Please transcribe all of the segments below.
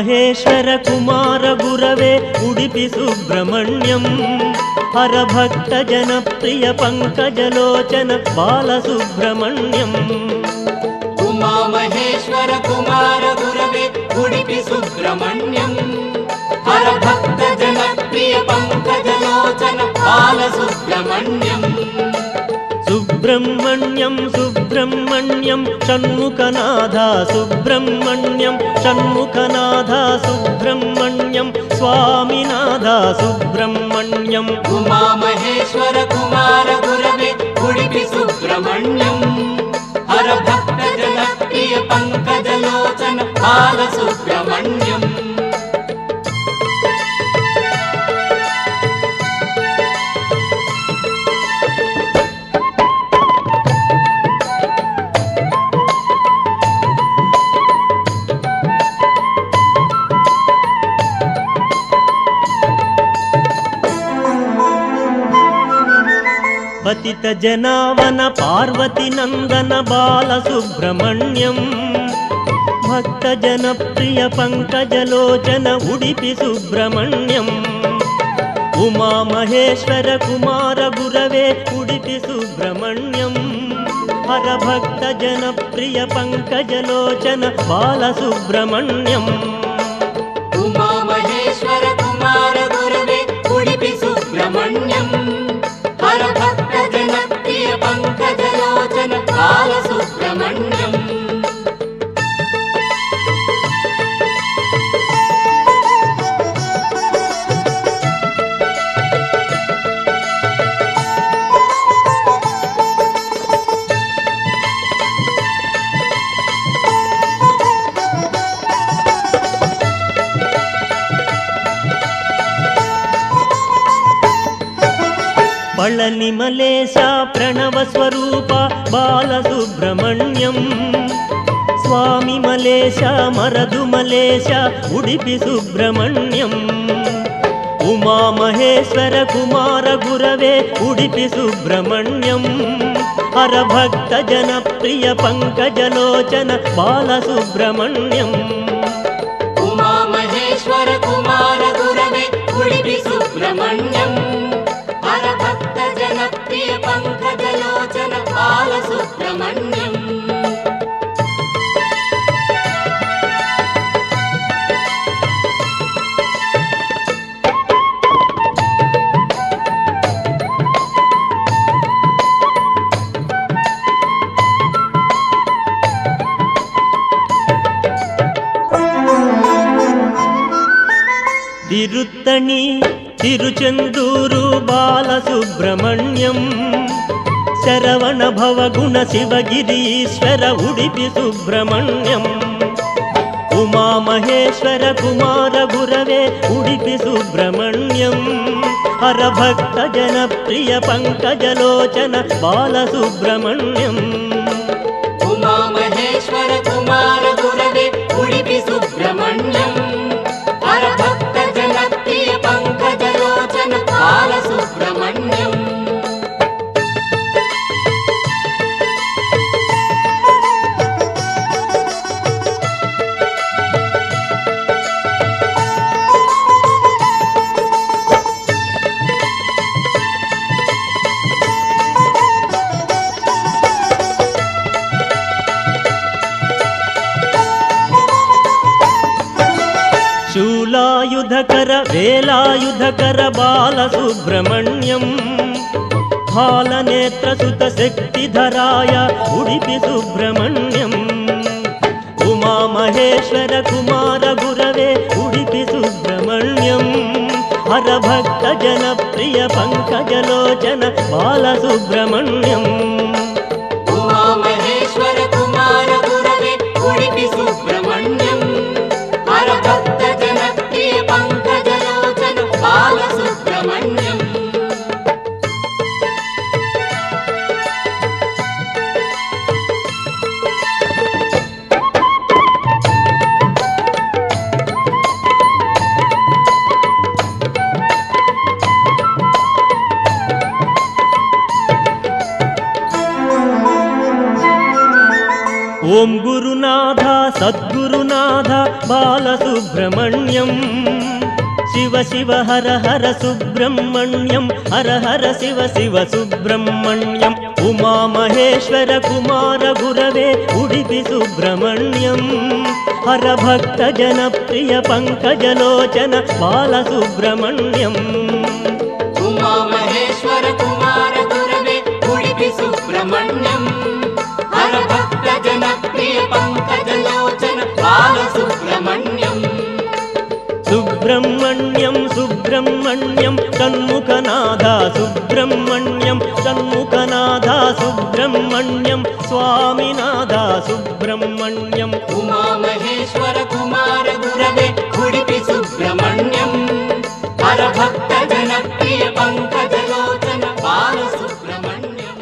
ಮಹೇಶ್ವರ ಕುಮಾರ ಗುರವೇ ಉಡುಪಿ ಸುಬ್ರಹ್ಮಣ್ಯಂ ಹರಭಕ್ತ ಜನಪ್ರಿಯ ಪಂಕಜಲೋಚನ ಬಾಲಸುಬ್ರಹ್ಮಣ್ಯಂ ಉಮಾ ಮಹೇಶ್ವರ ಕುಮಾರ ಗುರವೇ ಉಡುಪಿ ಸುಬ್ರಹ್ಮಣ್ಯಂ ಹರಭಕ್ತ ಜನಪ್ರಿಯ ಪಂಕಜಲೋಚನ ಬಾಲಸುಬ್ರಹ್ಮಣ್ಯಂ ಸುಬ್ರಹ್ಮಣ್ಯಂ ಸುಬ್ರಹ್ಮಣ್ಯಂ ಷಣ್ಮುಖನಾಥ ಸುಬ್ರಹ್ಮಣ್ಯಂ ಷಣ್ಮುಖನಾಥ ಸುಬ್ರಹ್ಮಣ್ಯಂ ಸ್ವಾಮಿನಾಥ ಸುಬ್ರಹ್ಮಣ್ಯಂ ಉಮಾ ಮಹೇಶ್ವರ ಕುಮಾರ ಗುರವೇ ಉಡುಪಿ ಸುಬ್ರಹ್ಮಣ್ಯಂ ಹರಭಕ್ತ ಜನಪ್ರಿಯ ಪಂಕಜಲೋಚನ ಬಾಲಸುಬ್ರಹ್ಮಣ್ಯಂ ಪತಿತ ಜನಾವನ ಪಾರ್ವತಿ ನಂದನ ಬಾಲಸುಬ್ರಹ್ಮಣ್ಯಂ ಭಕ್ತ ಜನಪ್ರಿಯ ಪಂಕಜಲೋಚನ ಉಡುಪಿ ಸುಬ್ರಹ್ಮಣ್ಯಂ ಉಮಾ ಮಹೇಶ್ವರ ಕುಮಾರ ಗುರವೇ ಉಡುಪಿ ಸುಬ್ರಹ್ಮಣ್ಯಂ ಹರಭಕ್ತ ಜನಪ್ರಿಯ ಪಂಕಜಲೋಚನ ಬಾಲಸುಬ್ರಹ್ಮಣ್ಯಂ ಉಮಾ ಮಹೇಶ್ವರ ಕುಮಾರ ಗುರವೇ ಉಡುಪಿ ಸುಬ್ರಹ್ಮಣ್ಯಂ ಹರಭಕ್ತ ಜನಪ್ರಿಯ ಪಂಕಜಲೋಚನ ಬಾಲಸುಬ್ರಹ್ಮಣ್ಯಂ ಪಳನಿ ಮಲೇಶ ಪ್ರಣವ ಸ್ವರೂಪ ಬಾಲಸುಬ್ರಹ್ಮಣ್ಯಂ ಸ್ವಾಮಿ ಮಲೇಶ ಮರದು ಮಲೇಶ ಉಡುಪಿ ಸುಬ್ರಹ್ಮಣ್ಯಂ ಉಮಾ ಮಹೇಶ್ವರ ಕುಮಾರ ಗುರವೇ ಉಡುಪಿ ಸುಬ್ರಹ್ಮಣ್ಯಂ ಹರಭಕ್ತ ಜನಪ್ರಿಯ ಪಂಕಜಲೋಚನ ಬಾಲಸುಬ್ರಹ್ಮಣ್ಯಂ ಉಮಾ ಮಹೇಶ್ವರ ಕುಮಾರ ಗುರವೇ ಉಡುಪಿ ಸುಬ್ರಹ್ಮಣ್ಯಂ ಹರಭಕ್ತ ಜನಪ್ರಿಯ ಪಂಕಜಲೋಚನ ಬಾಲಸುಬ್ರಹ್ಮಣ್ಯಂ ತಿರುತ್ತಣಿ ತಿರುಚೆಂದೂರು ಬಾಲಸುಬ್ರಹ್ಮಣ್ಯಂ ಶರವಣ ಭವಗುಣ ಶಿವಗಿರೀಶ್ವರ ಉಡುಪಿ ಸುಬ್ರಹ್ಮಣ್ಯಂ ಉಮಾ ಮಹೇಶ್ವರ ಕುಮಾರ ಗುರವೇ ಉಡುಪಿ ಸುಬ್ರಹ್ಮಣ್ಯಂ ಹರಭಕ್ತ ಜನಪ್ರಿಯ ಪಂಕಜಲೋಚನ ಬಾಲಸುಬ್ರಹ್ಮಣ್ಯಂ ಉಮಾ ಮಹೇಶ್ವರ ಕುಮಾರ ಗುರವೇ ಉಡುಪಿ ಸುಬ್ರಹ್ಮಣ್ಯಂ ಹರಭಕ್ತ ಜನಪ್ರಿಯ ಪಂಕಜಲೋಚನ ಬಾಲಸುಬ್ರಹ್ಮಣ್ಯಂ ಶೂಲಾಯುಧಕರ ವೇಲಾಯುಧಕರ ಬಾಲಸುಬ್ರಹ್ಮಣ್ಯಂ ಹಾಲನೇತ್ರ ಸುತ ಶಕ್ತಿಧರಾಯ ಉಡುಪಿ ಸುಬ್ರಹ್ಮಣ್ಯಂ ಉಮಾ ಮಹೇಶ್ವರ ಕುಮಾರ ಗುರವೇ ಉಡುಪಿ ಸುಬ್ರಹ್ಮಣ್ಯಂ ಹರಭಕ್ತ ಜನಪ್ರಿಯ ಪಂಕಜಲೋಚನ ಬಾಲಸುಬ್ರಹ್ಮಣ್ಯಂ ಉಮಾ ಮಹೇಶ್ವರ ಕುಮಾರ ಗುರವೇ ಉಡುಪಿ ಸುಬ್ರಹ್ಮಣ್ಯಂ ಹರಭಕ್ತ ಜನಪ್ರಿಯ ಪಂಕಜಲೋಚನ ಬಾಲಸುಬ್ರಹ್ಮಣ್ಯಂ ఓం గురునాథ సద్గురునాథ బాలసుబ్రహ్మణ్యం శివ శివ హర హర సుబ్రహ్మణ్యం హర హర శివ శివ సుబ్రహ్మణ్యం ఉమామహేశ్వర కుమార గురవే ఉడిపి సుబ్రహ్మణ్యం హర భక్త జనప్రియ పంకజలోచన బాలసుబ్రహ్మణ్యం ఉమామహేశ్వర కుమార గురవే ఉడిపి సుబ్రహ్మణ్యం హర భక్త జనప్రియ పంకజలోచన బాలసుబ్రహ్మణ్యం సుబ్రహ్మణ్యం సుబ్రహ్మణ్యం షణ్ముఖనాథ సుబ్రహ్మణ్యం షణ్ముఖనాథ సుబ్రహ్మణ్యం స్వామినాథ సుబ్రహ్మణ్యం ఉమామహేశ్వర కుమార గురవే ఉడిపి సుబ్రహ్మణ్యం హర భక్త జనప్రియ పంకజలోచన బాలసుబ్రహ్మణ్యం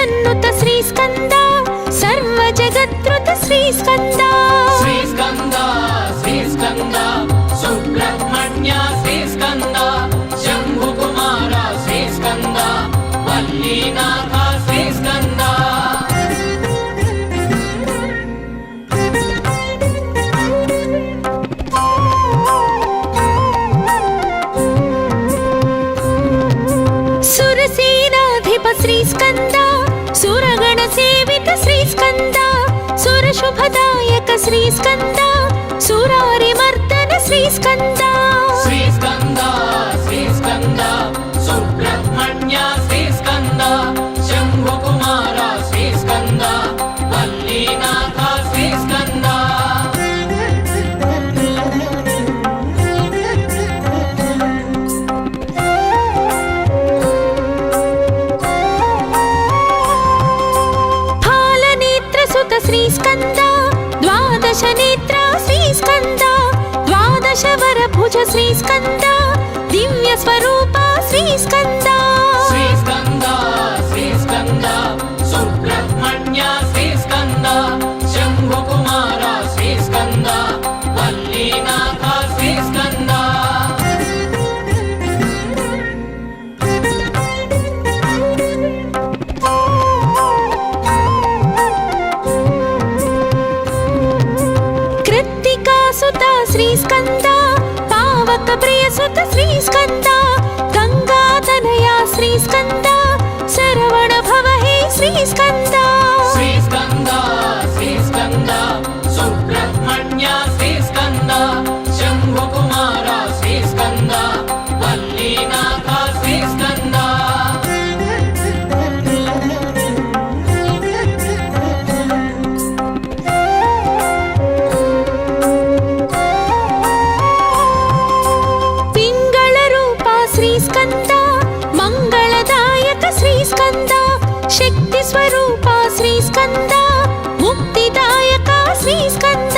जगन्नुत श्रीस्कन्द सर्वजगत्कृत श्रीस्कन्द श्रीस्कन्द श्रीस्कन्द सुब्रह्मण्य श्रीस्कन्द शम्भुकुमार श्रीस्कन्द वल्लीनाथ श्रीस्कन्द सुरसेनाधिप श्रीस्कन्द सुरगण सेवित श्रीस्कन्द सुरशुभदायक श्रीस्कन्द सुरारिमर्दन श्रीस्कन्द श्रीस्कन्द श्रीस्कन्द सुब्रह्मण्य श्रीस्कन्द शम्भुकुमार श्रीस्कन्द वल्लीनाथ श्रीस्कन्द श्रीस्कन्द द्वादश नेत्र श्रीस्कन्द द्वादश वरभुज श्रीस्कन्द दिव्य स्वरूप श्रीस्कन्द श्रीस्कन्द श्रीस्कन्द सुब्रह्मण्य श्रीस्कन्द शम्भुकुमार श्रीस्कन्द वल्लीनाथ श्रीस्कन्द श्रीस्कन्द पावक प्रियसुत श्रीस्कन्द गंगातनया श्रीस्कन्द शरवण भव हे श्रीस्कन्द श्रीस्कन्द श्रीस्कन्द सुब्रह्मण्य श्रीस्कन्द शम्भुकुमार श्रीस्कन्द वल्लीनाथ श्रीस्कन्द शक्ति स्वरूप श्रीस्कन्द मुक्तिदायक श्रीस्कन्द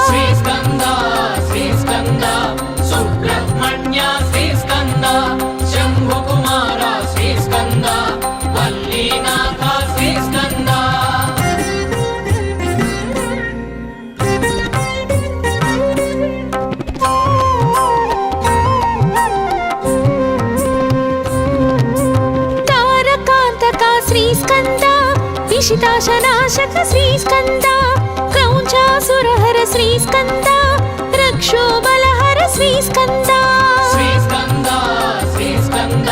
श्रीस्कन्द श्रीस्कन्द सुब्रह्मण्य श्रीस्कन्द शम्भुकुमार श्रीस्कन्द वल्लीनाथ श्रीस्कन्द श्रीस्कन्द विशिताशनाशक श्रीस्कन्द क्रौञ्चासुरहर श्रीस्कन्द रक्षोबलहर श्रीस्कन्द श्रीस्कन्द श्रीस्कन्द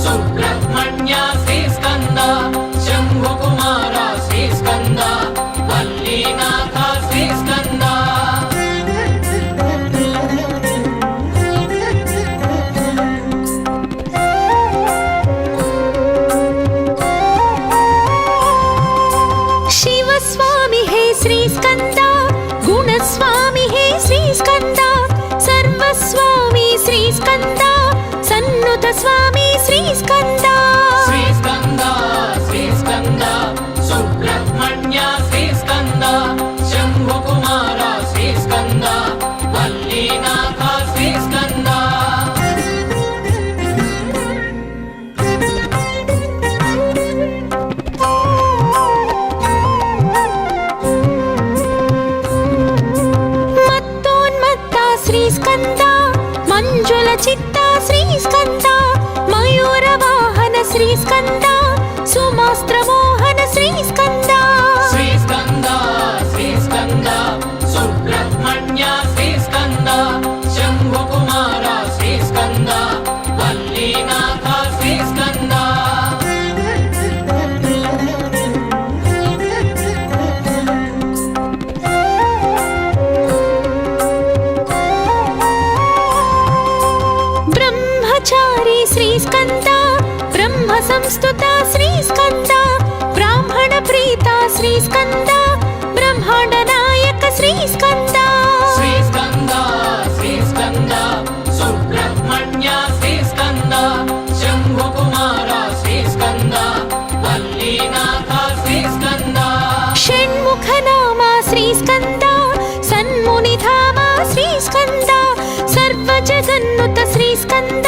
सुब्रह्मण्य श्रीस्कन्द शम्भुकुमार श्रीस्कन्द वल्लीनाथ श्रीस्कन्द श्रीस्कन्द गुणस्वामी हे श्रीस्कन्द सर्वस्वामी श्रीस्कन्द सन्नुत स्वामी श्रीस्कन्द श्रीस्कन्द श्रीस्कन्द सुब्रह्मण्य श्रीस्कन्द शम्भुकुमार श्रीस्कन्द वल्लीनाथ श्रीस्कन्द श्रीस्कन्द मंजुल चित्ता श्रीस्कन्द मयूर वाहन श्रीस्कन्द सुमास्त्र मोहन श्रीस्कन्द श्रीस्कन्द श्रीस्कन्द सुब्रह्मण्य श्रीस्कन्द शम्भुकुमार श्रीस्कन्द वल्लीनाथ श्रीस्कन्द श्रीस्कन्द ब्रह्म संस्तुता श्रीस्कन्द ब्राह्मण प्रीता श्रीस्कन्द ब्रह्मांड नायक श्रीस्कन्द श्रीस्कन्द श्रीस्कन्द सुब्रह्मण्य श्रीस्कन्द शम्भुकुमार श्रीस्कन्द वल्लीनाथ श्रीस्कन्द षण्मुख नाम श्रीस्कन्द सन्मुनिधाम श्रीस्कन्द सर्वजगन्नुत श्रीस्कन्द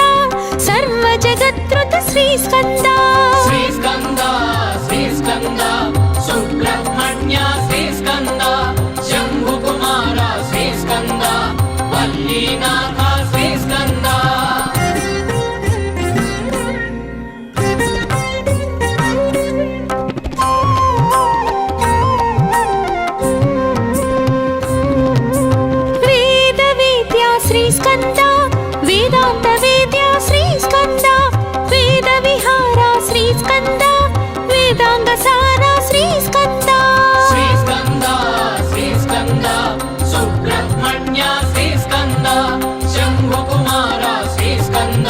सर्वजगत्कृत श्रीस्कन्द श्रीस्कन्द श्रीस्कन्द శ్రీస్కంద సుబ్రహ్మణ్య శ్రీస్కంద శంభుకుమార శ్రీస్కంద వల్లీనాథ శ్రీస్కంద వేద వేద్య శ్రీస్కంద వేదాంత వేద్య శ్రీస్కంద వేద విహార శ్రీస్కంద వేదాంగ సార శ్రీస్కంద శ్రీస్కంద శ్రీస్కంద సుబ్రహ్మణ్య శ్రీస్కంద శంభుకుమార శ్రీస్కంద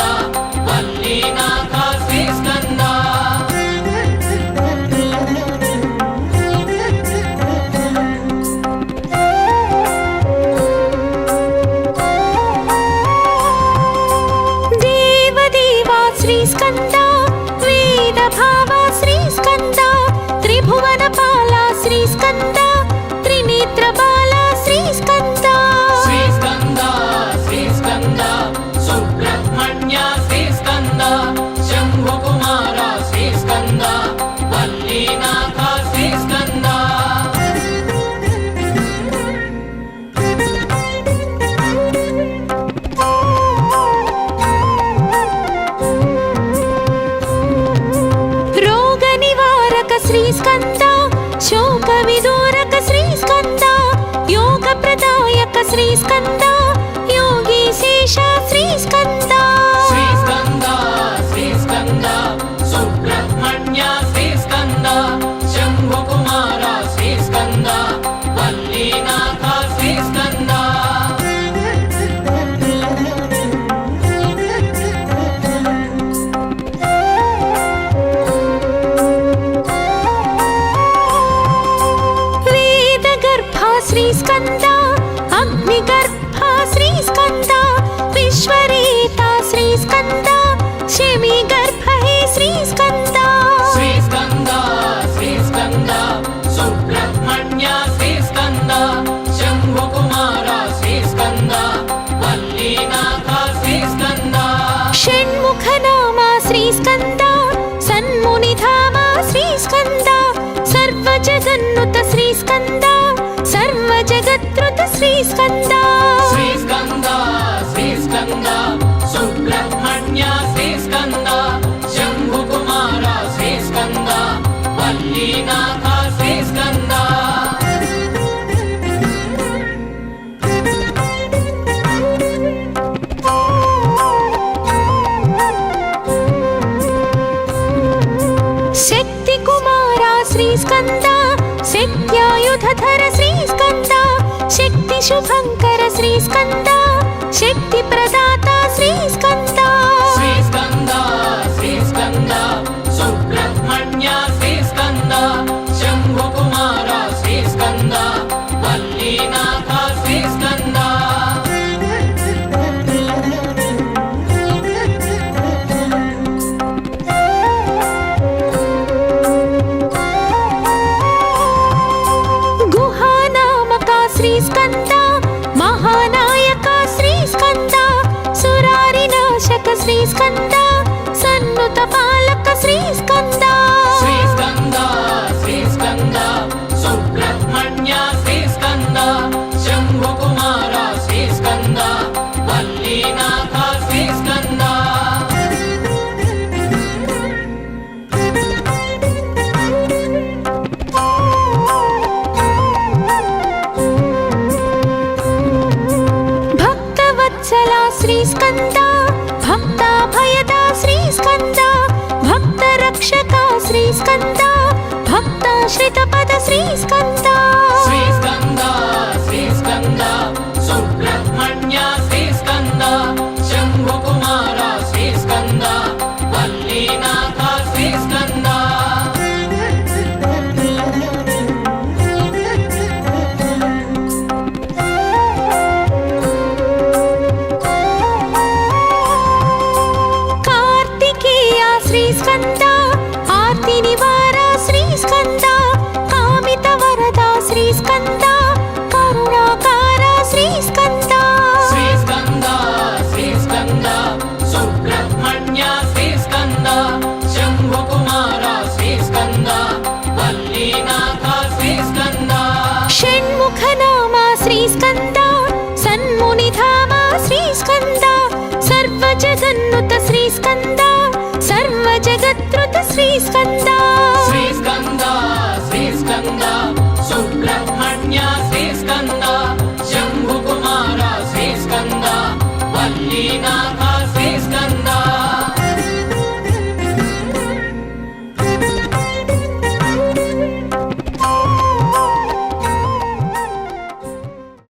వల్లీనాథ శ్రీస్కంద దేవదేవా శ్రీస్కంద వేద భావ శ్రీస్కంద త్రిభువన పాల శ్రీస్కంద త్రినేత్ర బాల శ్రీస్కంద శ్రీస్కంద శ్రీస్కంద సుబ్రహ్మణ్య శ్రీస్కంద శంభుకుమార శ్రీస్కంద వల్లీనాథ శ్రీస్కంద రోగ నివారక శ్రీస్కంద శోక విదూరక శ్రీస్కంద యోగ ప్రదాయక శ్రీస్కంద యోగీశేష శ్రీస్కంద శ్రీస్కంద శ్రీస్కంద సుబ్రహ్మణ్య శ్రీస్కంద శంభుకుమార శ్రీస్కంద వల్లీనాథ శ్రీస్కంద వేద గర్భ శ్రీస్కంద అగ్ని గర్భ శ్రీస్కంద విశ్వరేత శ్రీస్కంద శమి గర్భ హే శ్రీస్కంద శ్రీస్కంద శ్రీస్కంద సుబ్రహ్మణ్య శ్రీస్కంద శంభుకుమార శ్రీస్కంద వల్లీనాథ శ్రీస్కంద షణ్ముఖ నామ శ్రీస్కంద సన్మునిధామ శ్రీస్కంద సర్వ జగన్నుత శ్రీస్కంద సర్వ జగత్రుత శ్రీస్కంద శ్రీస్కంద శ్రీస్కంద సుబ్రహ్మణ్య శ్రీస్కంద శంభుకుమార శ్రీస్కంద వల్లీనాథ శ్రీస్కంద శక్తి కుమార శ్రీస్కంద శక్త్యాయుధర శ్రీస్కంద శక్తి శుభంకర శ్రీస్కంద శక్తి ప్రదాత శ్రీస్కంద శ్రీస్కంద శ్రీస్కంద సుబ్రహ్మణ్య శ్రీస్కంద శంభుకుమార శ్రీస్కంద వల్లీనాథ శ్రీస్కంద గుహానామక శ్రీస్కంద మహానాయక శ్రీస్కంద సురారినాశక శ్రీస్కంద సన్నుత పాలక శ్రీస్కంద శ్రీస్కంద శ్రీస్కంద సుబ్రహ్మణ్య శ్రీస్కంద శంభుకుమార శ్రీస్కంద వల్లీనాథ శ్రీస్కంద భక్తవత్సల శ్రీస్కంద భక్తాభయద శ్రీస్కంద భక్తరక్షక శ్రీస్కంద భక్తాశ్రిత పద శ్రీస్కంద శ్రీస్కంద శ్రీస్కంద సుబ్రహ్మణ్య శ్రీస్కంద శంభుకుమార శ్రీస్కంద వల్లీనాథ శ్రీస్కంద కార్తికేయ శ్రీస్కంద ఆర్తి నివార శ్రీస్కంద కామిత వరద सर्वभूत श्रीस्कन्द सर्वजगद्रुत श्रीस्कन्द श्रीस्कन्द श्रीस्कन्द सुब्रह्मण्य श्रीस्कन्द शम्भुकुमार श्रीस्कन्द वल्लीनाथ